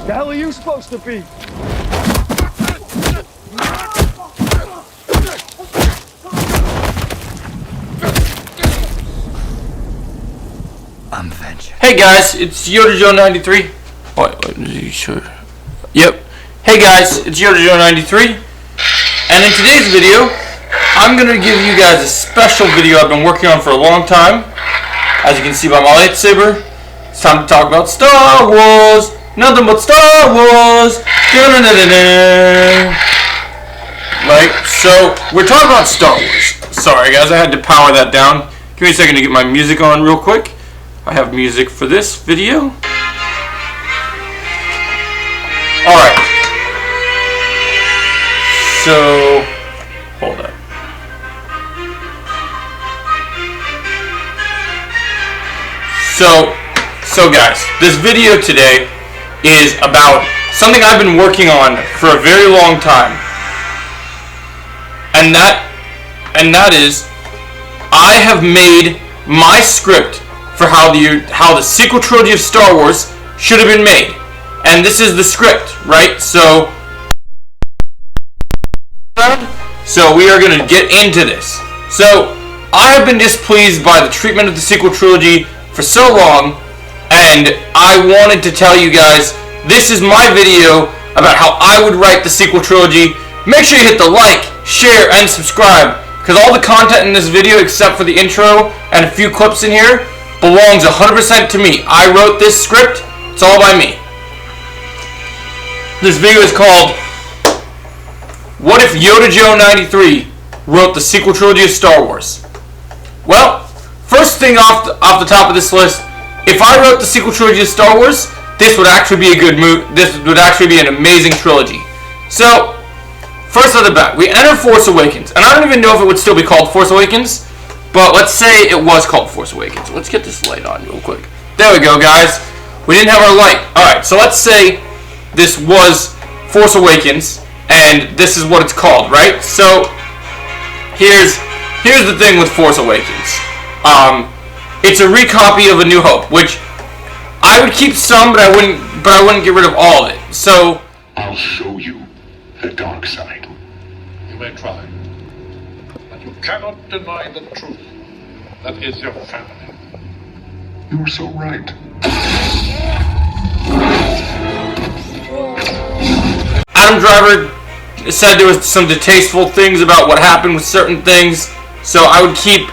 The hell are you supposed to be? I'm vengeance. Hey guys, it's YodaJoe93. What? Are you sure? Yep. Hey guys, it's YodaJoe93. And in today's video, I'm going to give you guys a special video I've been working on for a long time. As you can see by my lightsaber, it's time to talk about Star Wars. Nothing but Star Wars. Right? So, we're talking about Star Wars. Sorry guys, I had to power that down. Give me a second to get my music on real quick. I have music for this video. Alright. So, hold up. So guys, this video today is about something I've been working on for a very long time. And that is, I have made my script for how the sequel trilogy of Star Wars should have been made. And this is the script, right? So we are going to get into this. So, I have been displeased by the treatment of the sequel trilogy for so long, and I wanted to tell you guys, this is my video about how I would write the sequel trilogy. Make sure you hit the like, share, and subscribe, because all the content in this video, except for the intro and a few clips in here, belongs 100% to me. I wrote this script. It's all by me. This video is called, What If YodaJoe93 Wrote the Sequel Trilogy of Star Wars? Well, first thing off the top of this list, if I wrote the sequel trilogy of Star Wars, this would actually be a good movie. This would actually be an amazing trilogy. So, first off the bat, we enter Force Awakens, and I don't even know if it would still be called Force Awakens, but let's say it was called Force Awakens. Let's get this light on real quick. There we go, guys. We didn't have our light. Alright, so let's say this was Force Awakens, and this is what it's called, right? So, here's the thing with Force Awakens. It's a recopy of A New Hope, which I would keep some, but I wouldn't get rid of all of it. So, I'll show you the dark side. You may try, but you cannot deny the truth. That is your family. You're so right. Adam Driver said there was some distasteful things about what happened with certain things, so I'd keep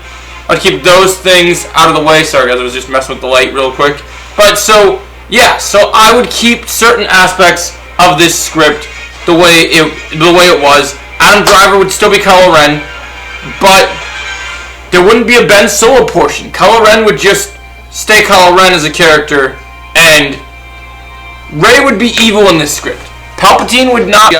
those things out of the way. Sorry guys, I was just messing with the light real quick. But so yeah, so I would keep certain aspects of this script the way it was. Adam Driver would still be Kylo Ren, but there wouldn't be a Ben Solo portion. Kylo Ren would just stay Kylo Ren as a character, and Rey would be evil in this script. Palpatine would not.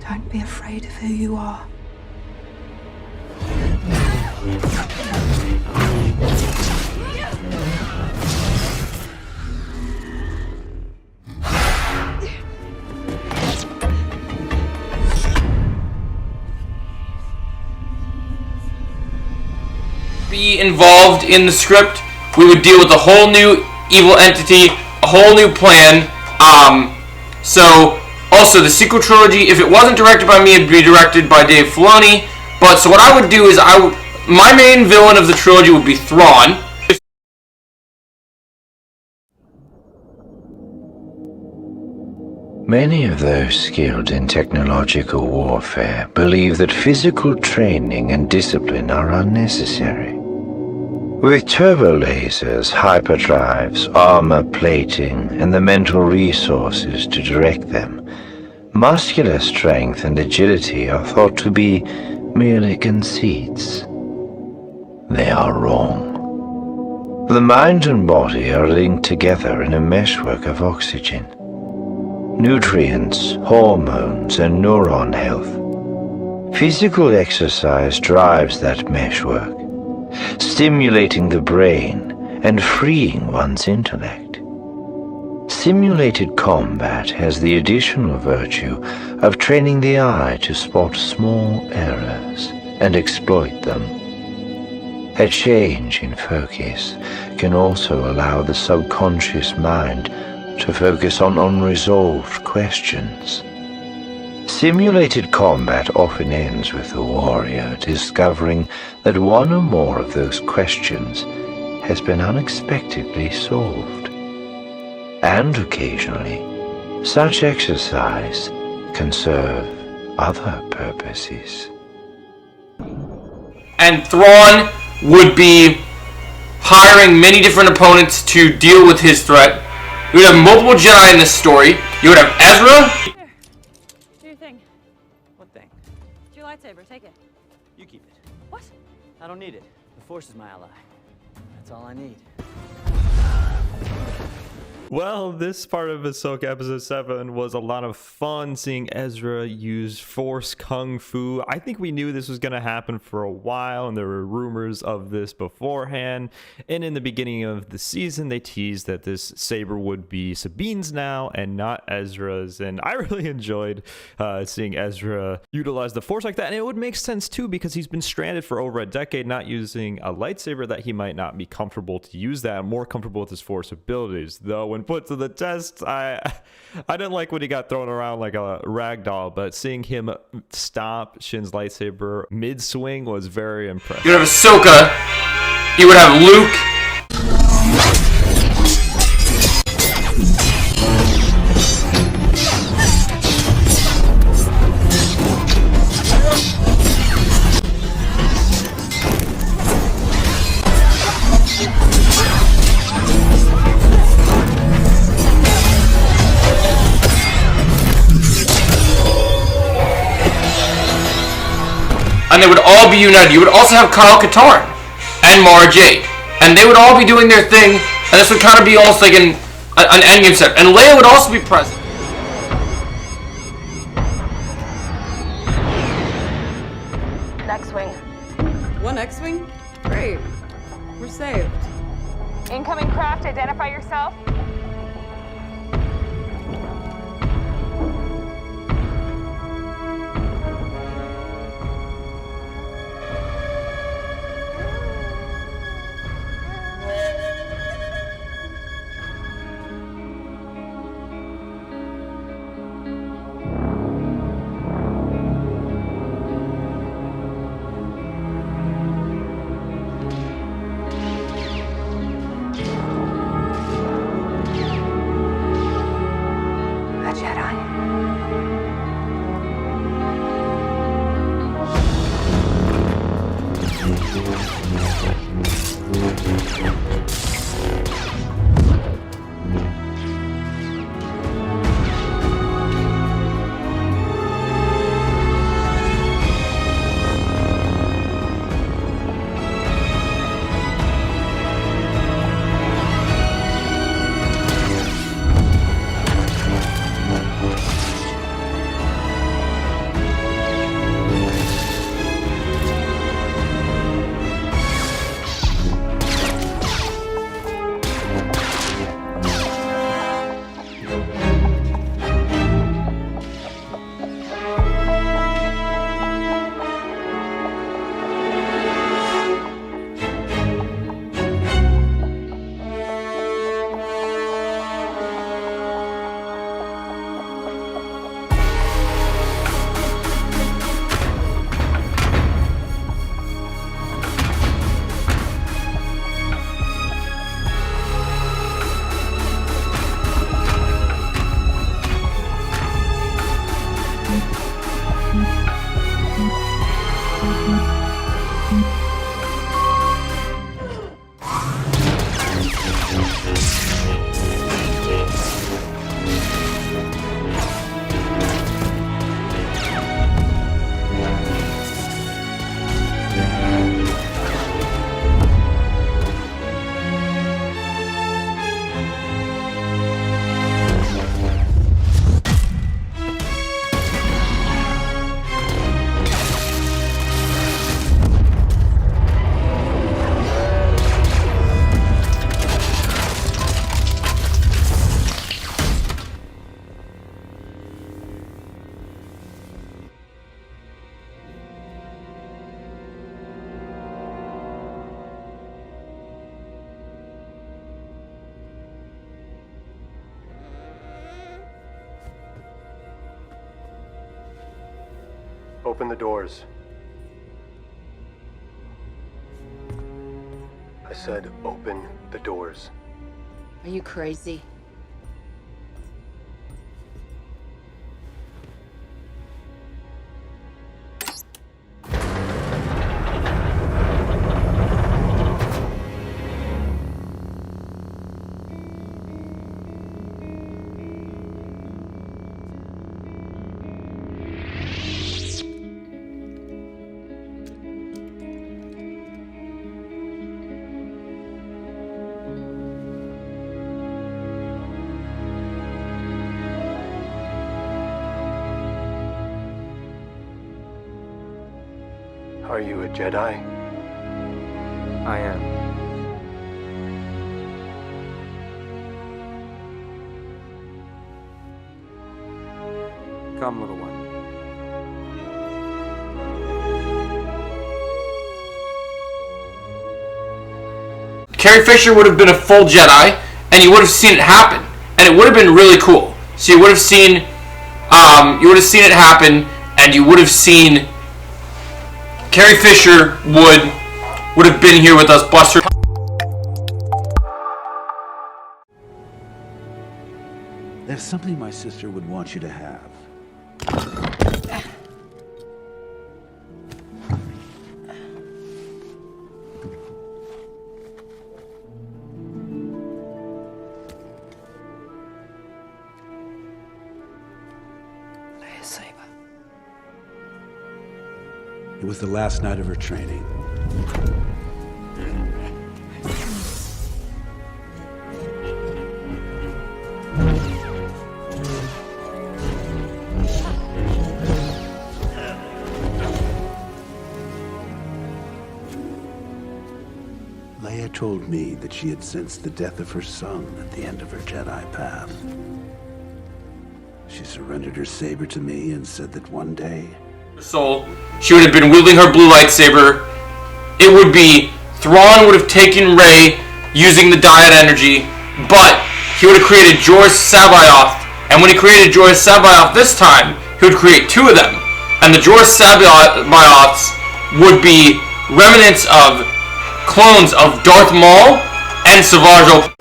Don't be afraid of who you are. Be involved in the script. We would deal with a whole new evil entity, a whole new plan. So Also, the sequel trilogy, if it wasn't directed by me, it'd be directed by Dave Filoni. But so what I would do is my main villain of the trilogy would be Thrawn. Many of those skilled in technological warfare believe that physical training and discipline are unnecessary. With turbo lasers, hyperdrives, armor plating, and the mental resources to direct them, muscular strength and agility are thought to be merely conceits. They are wrong. The mind and body are linked together in a meshwork of oxygen, nutrients, hormones, and neuron health. Physical exercise drives that meshwork, stimulating the brain and freeing one's intellect. Simulated combat has the additional virtue of training the eye to spot small errors and exploit them. A change in focus can also allow the subconscious mind to focus on unresolved questions. Simulated combat often ends with the warrior discovering that one or more of those questions has been unexpectedly solved. And occasionally, such exercise can serve other purposes. And Thrawn would be hiring many different opponents to deal with his threat. You would have multiple Jedi in this story. You would have Ezra. Here. Do your thing. What thing? It's your lightsaber. Take it. You keep it. What? I don't need it. The Force is my ally. That's all I need. Well, this part of Ahsoka Episode 7 was a lot of fun seeing Ezra use Force Kung Fu. I think we knew this was going to happen for a while, and there were rumors of this beforehand. And in the beginning of the season, they teased that this saber would be Sabine's now and not Ezra's. And I really enjoyed seeing Ezra utilize the Force like that. And it would make sense, too, because he's been stranded for over a decade, not using a lightsaber, that he might not be comfortable to use that, more comfortable with his Force abilities. Though, when put to the test, I didn't like when he got thrown around like a rag doll, but seeing him stop Shin's lightsaber mid-swing was very impressive. You would have Ahsoka. You would have Luke. And they would all be united. You would also have Kyle Katarn and Mara Jade. And they would all be doing their thing. And this would kind of be almost like an endgame set. And Leia would also be present. X-Wing. One X-Wing? Great. We're saved. Incoming craft, identify yourself. Open the doors. I said open the doors. Are you crazy? Are you a Jedi? I am. Come, little one. Carrie Fisher would have been a full Jedi, and you would have seen it happen, and it would have been really cool. So you would have seen it happen, and you would have seen Carrie Fisher would have been here with us, Buster. There's something my sister would want you to have. It was the last night of her training. Leia told me that she had sensed the death of her son at the end of her Jedi path. She surrendered her saber to me and said that one day soul, she would have been wielding her blue lightsaber. It would be Thrawn would have taken Rey using the dyad energy, but he would have created Jorah Sabayoth, and when he created Jorah Sabayoth this time, he would create two of them, and the Jorah Sabayoths would be remnants of clones of Darth Maul and Savage.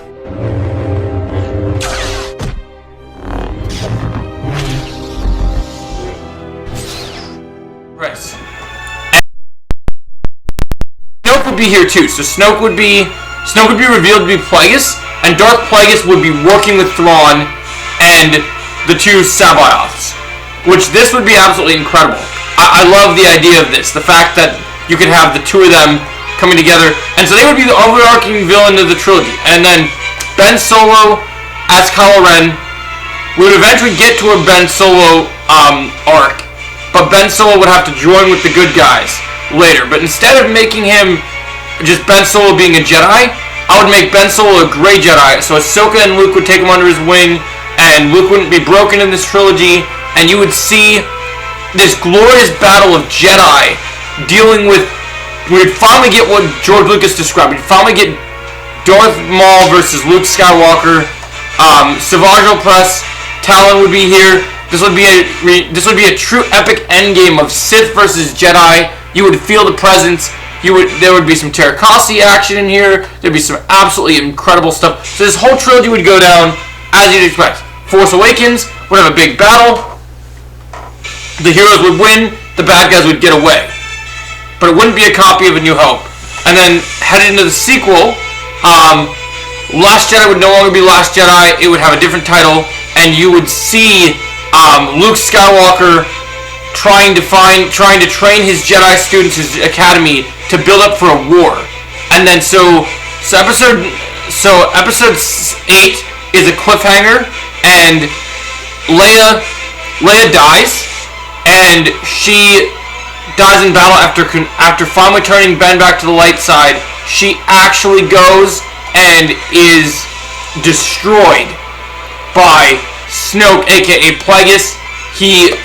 Snoke would be here too, so Snoke would be revealed to be Plagueis, and Darth Plagueis would be working with Thrawn and the two Sabayoths, which this would be absolutely incredible. I love the idea of this, the fact that you could have the two of them coming together, and so they would be the overarching villain of the trilogy. And then Ben Solo as Kylo Ren. We would eventually get to a Ben Solo arc, but Ben Solo would have to join with the good guys later. But instead of making him just Ben Solo being a Jedi, I would make Ben Solo a Grey Jedi. So Ahsoka and Luke would take him under his wing, and Luke wouldn't be broken in this trilogy, and you would see this glorious battle of Jedi dealing with. We'd finally get what George Lucas described. We'd finally get Darth Maul versus Luke Skywalker. Savage Opress, Talon would be here. This would be a true epic endgame of Sith versus Jedi. You would feel the presence. There would be some Terracossi action in here. There'd be some absolutely incredible stuff. So this whole trilogy would go down as you'd expect. Force Awakens would have a big battle. The heroes would win. The bad guys would get away. But it wouldn't be a copy of A New Hope. And then headed into the sequel, Last Jedi would no longer be Last Jedi. It would have a different title, and you would see Luke Skywalker trying to train his Jedi students, his academy, to build up for a war. And then so episode 8 is a cliffhanger, and Leia dies, and she dies in battle after finally turning Ben back to the light side. She actually goes and is destroyed by Snoke, aka Plagueis. He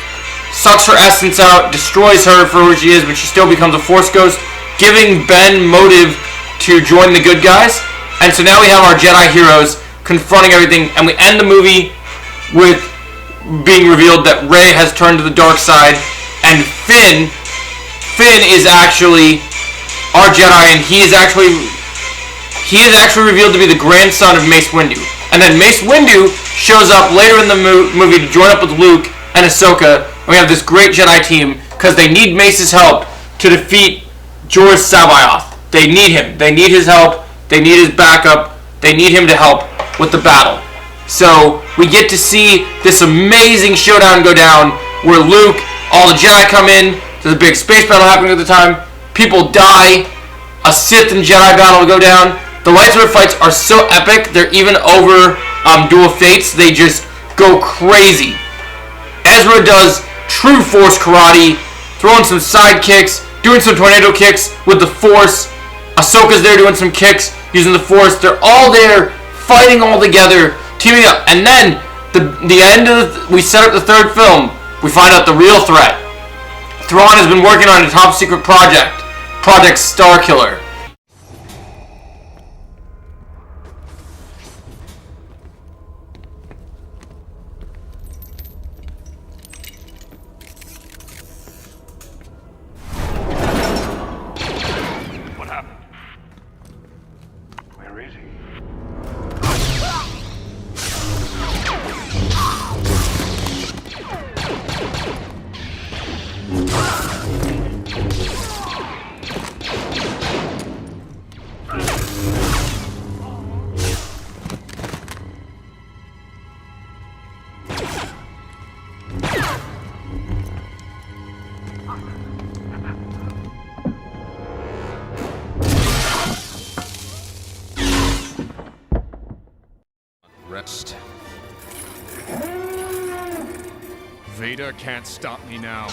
sucks her essence out, destroys her for who she is, but she still becomes a Force ghost, giving Ben motive to join the good guys. And so now we have our Jedi heroes confronting everything, and we end the movie with being revealed that Rey has turned to the dark side, and Finn is actually our Jedi, and he is actually revealed to be the grandson of Mace Windu. And then Mace Windu shows up later in the movie to join up with Luke and Ahsoka, and we have this great Jedi team because they need Mace's help to defeat Jorah Sabaoth. They need him. They need his help. They need his backup. They need him to help with the battle. So we get to see this amazing showdown go down where Luke, all the Jedi come in, there's a big space battle happening at the time, people die, a Sith and Jedi battle go down. The lightsaber fights are so epic, they're even over Duel Fates, they just go crazy. Ezra does true Force karate, throwing some side kicks, doing some tornado kicks with the Force. Ahsoka's there doing some kicks using the Force. They're all there fighting all together, teaming up. And then the end of we set up the third film. We find out the real threat. Thrawn has been working on a top secret project, Project Starkiller. Rest. Vader can't stop me now.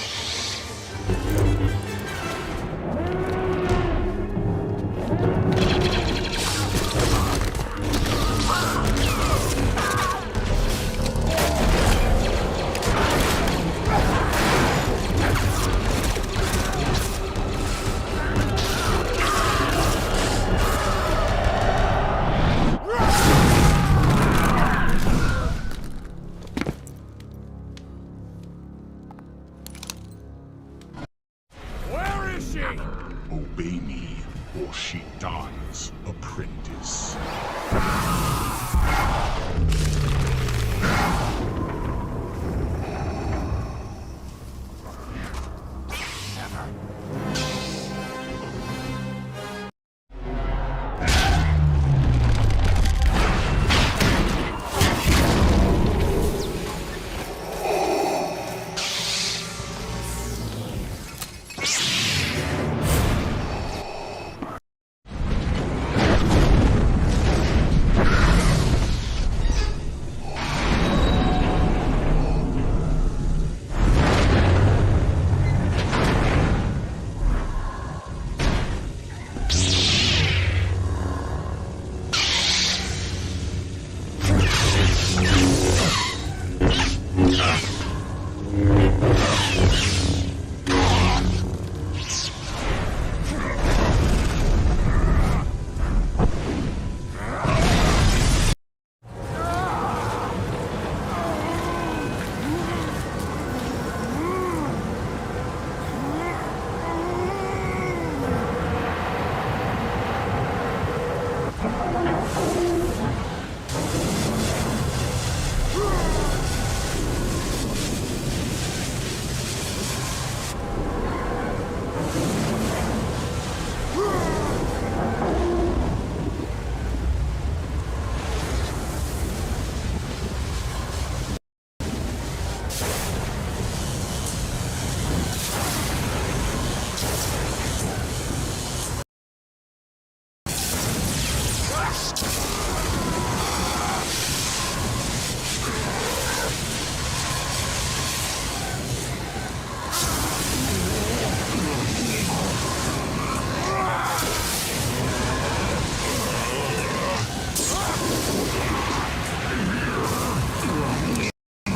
Obey me, or she dies, apprentice.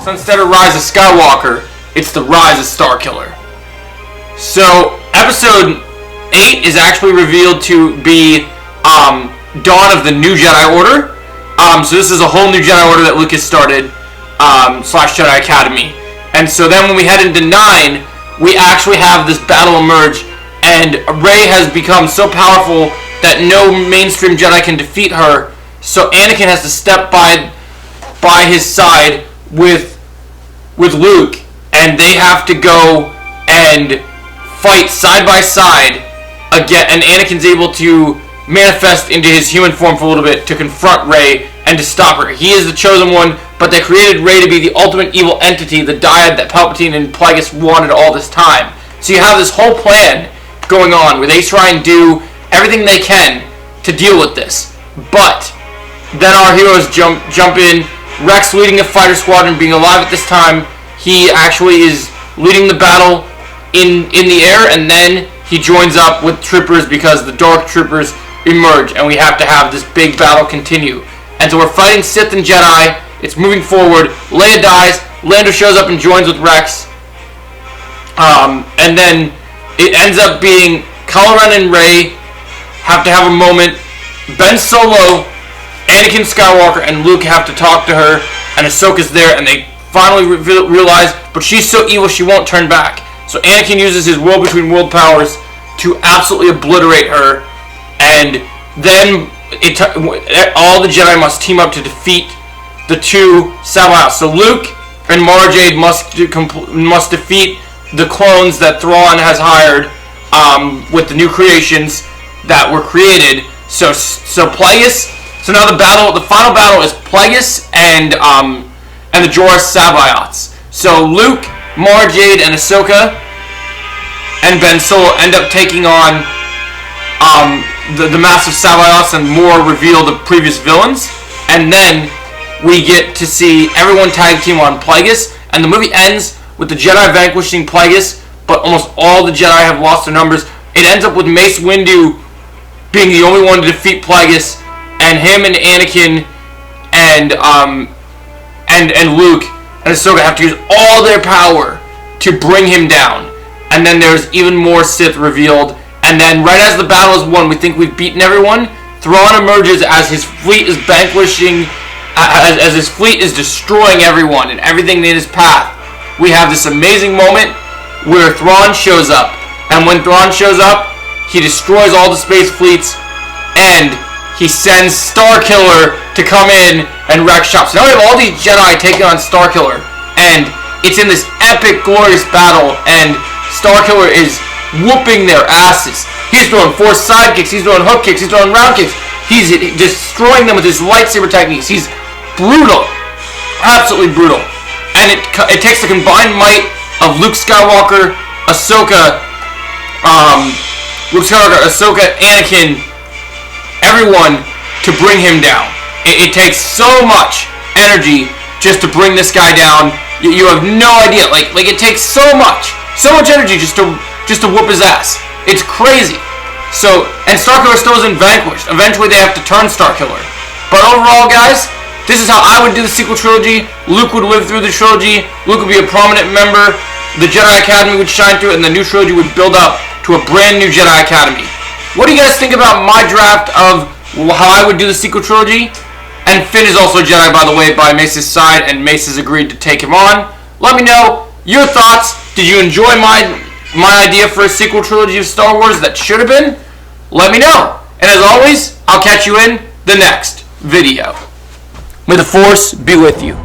So instead of Rise of Skywalker, it's the Rise of Starkiller. So episode 8 is actually revealed to be Dawn of the New Jedi Order. So this is a whole new Jedi Order that Lucas started, / Jedi Academy. And so then when we head into 9, we actually have this battle emerge, and Rey has become so powerful that no mainstream Jedi can defeat her. So Anakin has to step by his side with Luke, and they have to go and fight side by side again. And Anakin's able to manifest into his human form for a little bit to confront Rey and to stop her. He is the chosen one, but they created Rey to be the ultimate evil entity, the dyad that Palpatine and Plagueis wanted all this time. So you have this whole plan going on where they try and do everything they can to deal with this. But then our heroes jump in. Rex leading a fighter squadron, being alive at this time. He actually is leading the battle in the air, and then he joins up with troopers because the Dark Troopers emerge, and we have to have this big battle continue. And so we're fighting Sith and Jedi. It's moving forward. Leia dies. Lando shows up and joins with Rex. And then it ends up being Kylo Ren and Rey have to have a moment. Ben Solo, Anakin Skywalker, and Luke have to talk to her, and Ahsoka's there, and they finally realize, but she's so evil she won't turn back. So Anakin uses his world between world powers to absolutely obliterate her, and then all the Jedi must team up to defeat the two Sabayots. So Luke and Mara Jade must defeat the clones that Thrawn has hired with the new creations that were created. So Plagueis. So now the final battle is Plagueis and the Jorah Sabayots. So Luke, Mara Jade, and Ahsoka and Ben Solo end up taking on the massive Sabayots and more reveal the previous villains. And then we get to see everyone tag team on Plagueis. And the movie ends with the Jedi vanquishing Plagueis, but almost all the Jedi have lost their numbers. It ends up with Mace Windu being the only one to defeat Plagueis, and him and Anakin and Luke and Ahsoka have to use all their power to bring him down. And then there's even more Sith revealed. And then right as the battle is won, we think we've beaten everyone. Thrawn emerges as his fleet is vanquishing, as his fleet is destroying everyone and everything in his path. We have this amazing moment where Thrawn shows up. And when Thrawn shows up, he destroys all the space fleets, and he sends Starkiller to come in and wreck shop. So now we have all these Jedi taking on Starkiller, and it's in this epic, glorious battle, and Starkiller is whooping their asses. He's throwing force side kicks, he's throwing hook kicks, he's throwing round kicks. He's destroying them with his lightsaber techniques. He's brutal, absolutely brutal. And it takes the combined might of Luke Skywalker, Ahsoka, Anakin, everyone to bring him down. It takes so much energy just to bring this guy down. You have no idea. Like it takes so much energy just to whoop his ass. It's crazy. So, and Starkiller still isn't vanquished. Eventually they have to turn Starkiller. But overall, guys, this is how I would do the sequel trilogy. Luke would live through the trilogy. Luke would be a prominent member. The Jedi Academy would shine through it, and the new trilogy would build up to a brand new Jedi Academy. What do you guys think about my draft of how I would do the sequel trilogy? And Finn is also a Jedi, by the way, by Mace's side, and Mace has agreed to take him on. Let me know your thoughts. Did you enjoy my idea for a sequel trilogy of Star Wars that should have been? Let me know. And as always, I'll catch you in the next video. May the Force be with you.